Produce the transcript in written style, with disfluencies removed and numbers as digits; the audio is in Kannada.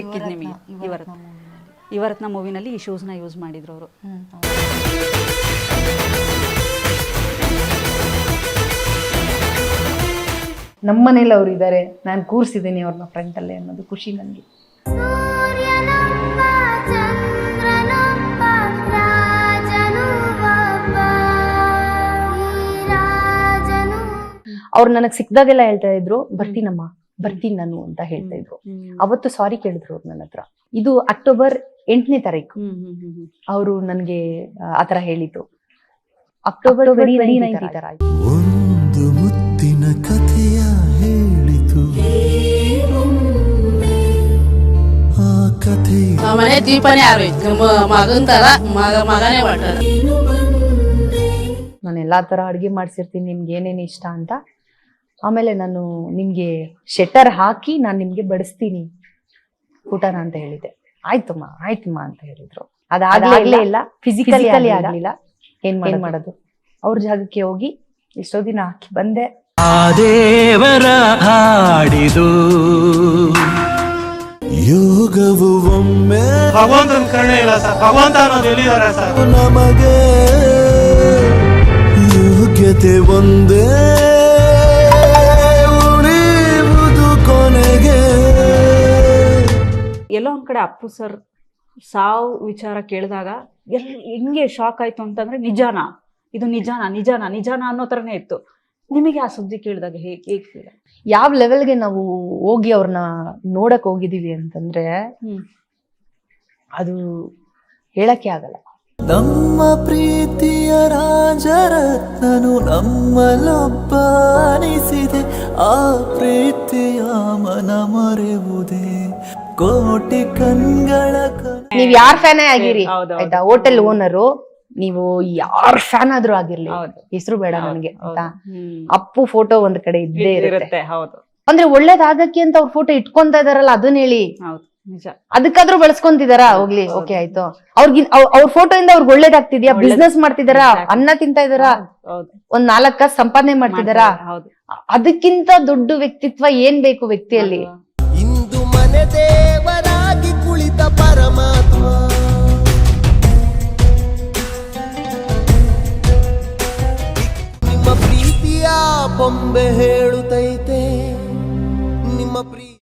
ಸಿಕ್ಕಿದ್ ನಿಮಗೆ ಯುವರತ್ನ ಮೂವಿನಲ್ಲಿ ಈ ಶೂಸ್ನ ಯೂಸ್ ಮಾಡಿದ್ರು ಅವರು. ನಮ್ಮನೇಲಿ ಅವ್ರು ಇದ್ದಾರೆ, ನಾನು ಕೂರಿಸಿದ್ದೀನಿ ಅವ್ರನ್ನ ಫ್ರಂಟಲ್ಲೇ ಅನ್ನೋದು ಖುಷಿ ನನಗೆ. ಅವ್ರು ನನಗೆ ಸಿಕ್ದಾಗೆಲ್ಲ ಹೇಳ್ತಾ ಇದ್ರು, ಬರ್ತೀನಮ್ಮ ಬರ್ತೀನಿ ನಾನು ಅಂತ ಹೇಳ್ತಾ ಇದ್ರು. ಅವತ್ತು ಸಾರಿ ಕೇಳಿದ್ರು ಅವ್ರು ನನ್ನ ಹತ್ರ. ಇದು ಅಕ್ಟೋಬರ್ 8ನೇ ತಾರೀಕು ಅವರು ನನಗೆ ಆತರ ಹೇಳಿದ್ದು. ಅಕ್ಟೋಬರ್ 29 ತರ ಒಂದು ಮುತ್ತಿನ ಕಥೆಯ ಹೇಳಿತು ಆ ಕಥೆ ಮನೆ ದೀಪನೇ ಮಗಂತರ ಮಗನೇ ಮಾಡ್ತಾರೆ. ನಾನು ಎಲ್ಲಾ ತರ ಅಡ್ಗೆ ಮಾಡ್ಸಿರ್ತೀನಿ ನಿಮ್ಗೆ ಏನೇನು ಇಷ್ಟ ಅಂತ. ಆಮೇಲೆ ನಾನು ನಿಮ್ಗೆ ಶೆಟ್ಟರ್ ಹಾಕಿ ನಾನು ನಿಮ್ಗೆ ಬಡಿಸ್ತೀನಿ ಊಟನ ಅಂತ ಹೇಳಿದೆ. ಆಯ್ತಮ್ಮ ಅಂತ ಹೇಳಿದ್ರು. ಅದಾಗ್ಲೇ ಇಲ್ಲ, ಫಿಸಿಕಲಿ ಆಗ್ಲಿಲ್ಲ. ಏನ್ ಮಾಡೋದು, ಅವ್ರ ಜಾಗಕ್ಕೆ ಹೋಗಿ ಎಷ್ಟೋ ದಿನ ಹಾಕಿ ಬಂದೆ. ಆ ದೇವರ ಹಾಡಿದು ಯೋಗವು ಒಮ್ಮೆ ಭಗವಂತನ ಕರುಣೆ ಇಲ್ಲ ಸರ್, ಭಗವಂತ ಅನ್ನೋದು ಎಲ್ಲಿದ್ದಾರೆ ಸರ್. ನಮಗೆ ಯೋಗ್ಯತೆ ಒಂದೇ ಉಳಿಯುವುದು ಕೊನೆಗೆ. ಎಲ್ಲೋ ಒಂದ್ ಕಡೆ ಅಪ್ಪು ಸರ್ ಸಾವು ವಿಚಾರ ಕೇಳಿದಾಗ ಹೆಂಗೆ ಶಾಕ್ ಆಯ್ತು ಅಂತಂದ್ರೆ, ಇದು ನಿಜಾನ ಅನ್ನೋ ತರನೇ ಇತ್ತು. ನಿಮಗೆ ಆ ಸುದ್ದಿ ಕೇಳಿದಾಗ ಹೇಗೆ ಫೀಲ್? ಯಾವ ಲೆವೆಲ್ಗೆ ನಾವು ಹೋಗಿ ಅವ್ರನ್ನ ನೋಡಕ್ ಹೋಗಿದೀವಿ ಅಂತಂದ್ರೆ ಅದು ಹೇಳಕ್ಕೆ ಆಗಲ್ಲ. ನಮ್ಮ ಪ್ರೀತಿಯ ರಾಜರತ್ನನು ನಮ್ಮಲ್ಲೊಬ್ಬ ಅನಿಸಿದೆ, ಆ ಪ್ರೀತಿಯ ಮನ ಮರೆಯುವುದೇ ಕೋಟಿ ಕಣ್ಗಳ ನೀವ್ ಯಾರ್ ಫ್ಯಾನೇ ಆಗಿರಿ ಆಯ್ತಾ, ಹೋಟೆಲ್ ಓನರು ನೀವು ಯಾರ್ ಫ್ಯಾನ್ ಆದ್ರೂ ಆಗಿರ್ಲಿ, ಹೆಸರು ಬೇಡ ನನಗೆ ಆಯ್ತಾ, ಅಪ್ಪು ಫೋಟೋ ಒಂದ್ ಕಡೆ ಇದ್ದೇ ಇರುತ್ತೆ. ಅಂದ್ರೆ ಒಳ್ಳೇದಾಗಕ್ಕೆ ಅಂತ ಅವ್ರ ಫೋಟೋ ಇಟ್ಕೊಂತ ಇದಾರಲ್ಲ, ಅದನ್ನ ಹೇಳಿ. ಅದಕ್ಕಾದ್ರೂ ಬಳಸ್ಕೊಂತಿದಾರ ಹೋಗ್ಲಿ, ಓಕೆ ಆಯ್ತು. ಅವ್ರ ಫೋಟೋ ಇಂದ ಅವ್ರಿಗೆ ಒಳ್ಳೇದಾಗ್ತಿದ್ಯಾ, ಬಿಸ್ನೆಸ್ ಮಾಡ್ತಿದಾರ, ಅನ್ನ ತಿಂತಾ ಇದಾರ, ಒಂದ್ 4 ಕಾಸು ಸಂಪಾದನೆ ಮಾಡ್ತಿದಾರ, ಅದಕ್ಕಿಂತ ದೊಡ್ಡ ವ್ಯಕ್ತಿತ್ವ ಏನ್ ಬೇಕು ವ್ಯಕ್ತಿಯಲ್ಲಿ? ಇಂದು ಮನೆ ದೇವರಾಗಿ ಕುಳಿತ ಪರಮಾತ್ಮ ನಿಮ್ಮ ಪ್ರೀತಿಯ ಬೊಂಬೆ